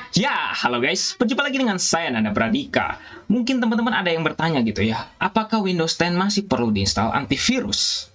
Ya, halo guys, berjumpa lagi dengan saya Nanda Pradika. Mungkin teman-teman ada yang bertanya gitu ya, apakah Windows 10 masih perlu diinstal antivirus?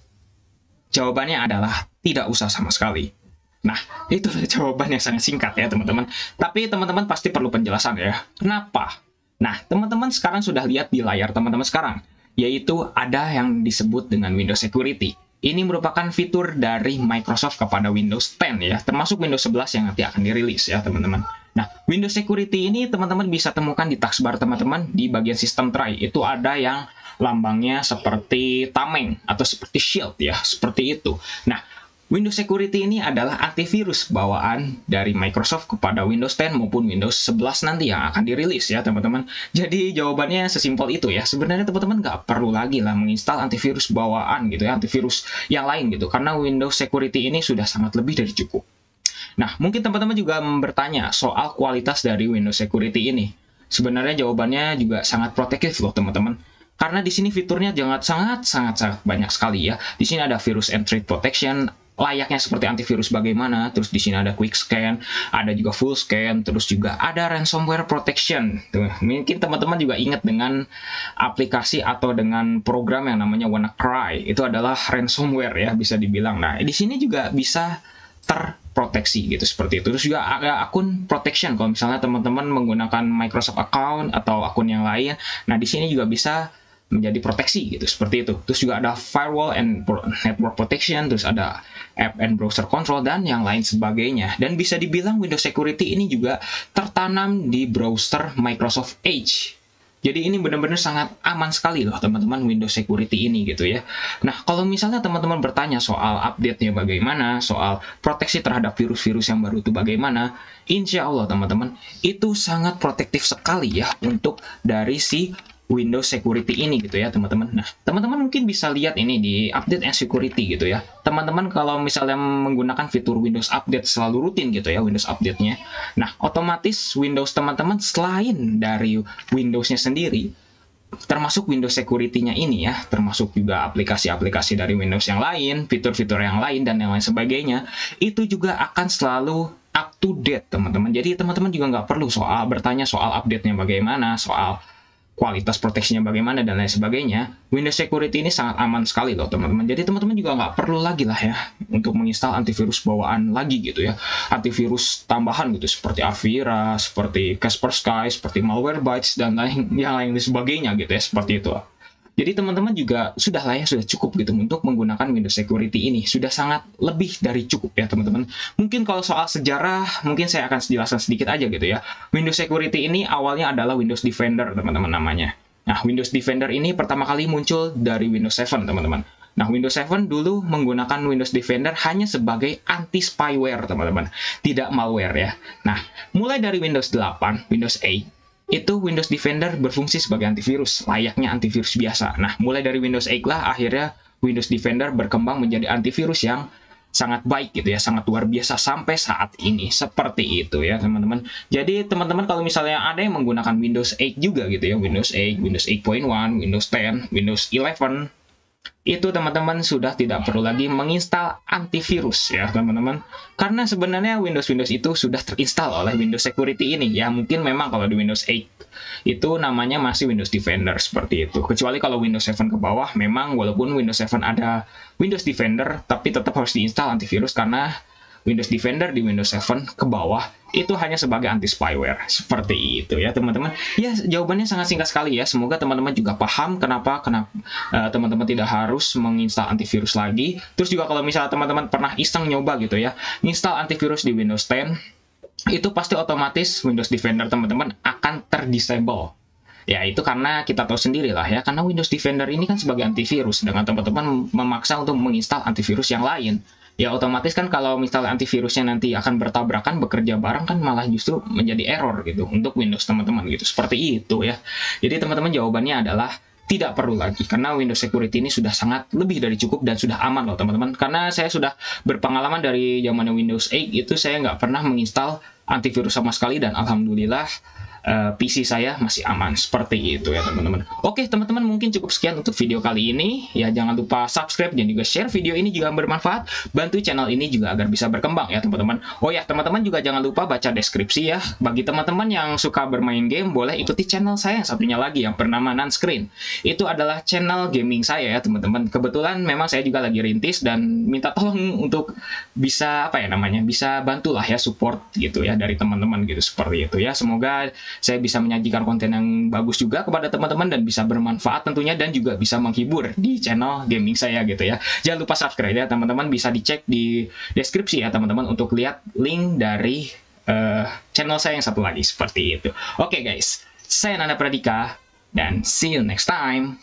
Jawabannya adalah tidak usah sama sekali. Nah, itu jawaban yang sangat singkat ya teman-teman. Tapi teman-teman pasti perlu penjelasan ya. Kenapa? Nah, teman-teman sekarang sudah lihat di layar teman-teman sekarang, yaitu ada yang disebut dengan Windows Security. Ini merupakan fitur dari Microsoft kepada Windows 10 ya, termasuk Windows 11 yang nanti akan dirilis ya teman-teman. Nah, Windows Security ini teman-teman bisa temukan di taskbar teman-teman di bagian sistem tray. Itu ada yang lambangnya seperti tameng atau seperti shield ya, seperti itu. Nah, Windows Security ini adalah antivirus bawaan dari Microsoft kepada Windows 10 maupun Windows 11 nanti yang akan dirilis ya teman-teman. Jadi jawabannya sesimpel itu ya. Sebenarnya teman-teman nggak perlu lagi lah menginstal antivirus bawaan gitu ya, antivirus yang lain gitu. Karena Windows Security ini sudah sangat lebih dari cukup. Nah, mungkin teman-teman juga bertanya soal kualitas dari Windows Security ini. Sebenarnya jawabannya juga sangat protektif loh teman-teman. Karena di sini fiturnya sangat banyak sekali ya. Di sini ada virus and threat protection, layaknya seperti antivirus bagaimana. Terus di sini ada quick scan, ada juga full scan, terus juga ada ransomware protection. Tuh, mungkin teman-teman juga ingat dengan aplikasi atau dengan program yang namanya WannaCry. Itu adalah ransomware ya, bisa dibilang. Nah, di sini juga bisa terproteksi gitu seperti itu. Terus juga ada akun protection kalau misalnya teman-teman menggunakan Microsoft account atau akun yang lain. Nah, di sini juga bisa menjadi proteksi gitu seperti itu. Terus juga ada firewall and network protection, terus ada app and browser control dan yang lain sebagainya. Dan bisa dibilang Windows Security ini juga tertanam di browser Microsoft Edge. Jadi ini benar-benar sangat aman sekali loh teman-teman Windows Security ini gitu ya. Nah, kalau misalnya teman-teman bertanya soal update-nya bagaimana, soal proteksi terhadap virus-virus yang baru itu bagaimana, insya Allah teman-teman, itu sangat protektif sekali ya untuk dari si Windows Security ini gitu ya teman-teman. Nah, teman-teman mungkin bisa lihat ini di update and security gitu ya. Teman-teman kalau misalnya menggunakan fitur Windows Update selalu rutin gitu ya Windows Update-nya. Nah, otomatis Windows teman-teman selain dari Windows-nya sendiri, termasuk Windows Security-nya ini ya, termasuk juga aplikasi-aplikasi dari Windows yang lain, fitur-fitur yang lain dan yang lain sebagainya, itu juga akan selalu up to date teman-teman. Jadi teman-teman juga nggak perlu bertanya soal update-nya bagaimana, soal kualitas proteksinya bagaimana dan lain sebagainya. Windows Security ini sangat aman sekali loh teman-teman. Jadi teman-teman juga nggak perlu lagi lah ya untuk menginstal antivirus bawaan lagi gitu ya. Antivirus tambahan gitu seperti Avira, seperti Kaspersky, seperti Malwarebytes dan yang lain sebagainya gitu ya, seperti itu. Jadi teman-teman juga sudah lah ya, sudah cukup gitu untuk menggunakan Windows Security ini. Sudah sangat lebih dari cukup ya teman-teman. Mungkin kalau soal sejarah, mungkin saya akan jelaskan sedikit aja gitu ya. Windows Security ini awalnya adalah Windows Defender teman-teman namanya. Nah, Windows Defender ini pertama kali muncul dari Windows 7 teman-teman. Nah, Windows 7 dulu menggunakan Windows Defender hanya sebagai anti-spyware teman-teman. Tidak malware ya. Nah, mulai dari Windows 8, Windows 8, itu Windows Defender berfungsi sebagai antivirus, layaknya antivirus biasa. Nah, mulai dari Windows 8 lah akhirnya Windows Defender berkembang menjadi antivirus yang sangat baik gitu ya, sangat luar biasa sampai saat ini. Seperti itu ya, teman-teman. Jadi, teman-teman kalau misalnya ada yang menggunakan Windows 8 juga gitu ya, Windows 8, Windows 8.1, Windows 10, Windows 11, itu teman-teman sudah tidak perlu lagi menginstal antivirus ya teman-teman, karena sebenarnya Windows itu sudah terinstall oleh Windows Security ini ya. Mungkin memang kalau di Windows 8 itu namanya masih Windows Defender seperti itu, kecuali kalau Windows 7 ke bawah memang walaupun Windows 7 ada Windows Defender tapi tetap harus diinstal antivirus, karena Windows Defender di Windows 7 ke bawah itu hanya sebagai anti-spyware. Seperti itu ya teman-teman. Ya, jawabannya sangat singkat sekali ya. Semoga teman-teman juga paham kenapa teman-teman tidak harus menginstal antivirus lagi. Terus juga kalau misalnya teman-teman pernah iseng nyoba gitu ya, install antivirus di Windows 10, itu pasti otomatis Windows Defender teman-teman akan terdisable. Ya, itu karena kita tahu sendiri lah ya, karena Windows Defender ini kan sebagai antivirus, dengan teman-teman memaksa untuk menginstal antivirus yang lain. Ya, otomatis kan kalau misalnya antivirusnya nanti akan bertabrakan, bekerja bareng kan malah justru menjadi error gitu untuk Windows teman-teman gitu. Seperti itu ya. Jadi teman-teman jawabannya adalah tidak perlu lagi, karena Windows Security ini sudah sangat lebih dari cukup dan sudah aman loh teman-teman. Karena saya sudah berpengalaman dari zamannya Windows 8 itu saya nggak pernah menginstal antivirus sama sekali, dan alhamdulillah PC saya masih aman. Seperti itu ya teman-teman. Oke teman-teman, mungkin cukup sekian untuk video kali ini ya. Jangan lupa subscribe dan juga share video ini jika bermanfaat. Bantu channel ini juga agar bisa berkembang ya teman-teman. Oh ya teman-teman, juga jangan lupa baca deskripsi ya. Bagi teman-teman yang suka bermain game, boleh ikuti channel saya yang satunya lagi yang bernama Nanscreen. Itu adalah channel gaming saya ya teman-teman. Kebetulan memang saya juga lagi rintis dan minta tolong untuk bisa bisa bantulah ya, support gitu ya dari teman-teman gitu, seperti itu ya. Semoga saya bisa menyajikan konten yang bagus juga kepada teman-teman dan bisa bermanfaat tentunya, dan juga bisa menghibur di channel gaming saya gitu ya. Jangan lupa subscribe ya teman-teman, bisa dicek di deskripsi ya teman-teman untuk lihat link dari channel saya yang satu lagi, seperti itu. Oke guys, saya Nanda Pradika dan see you next time.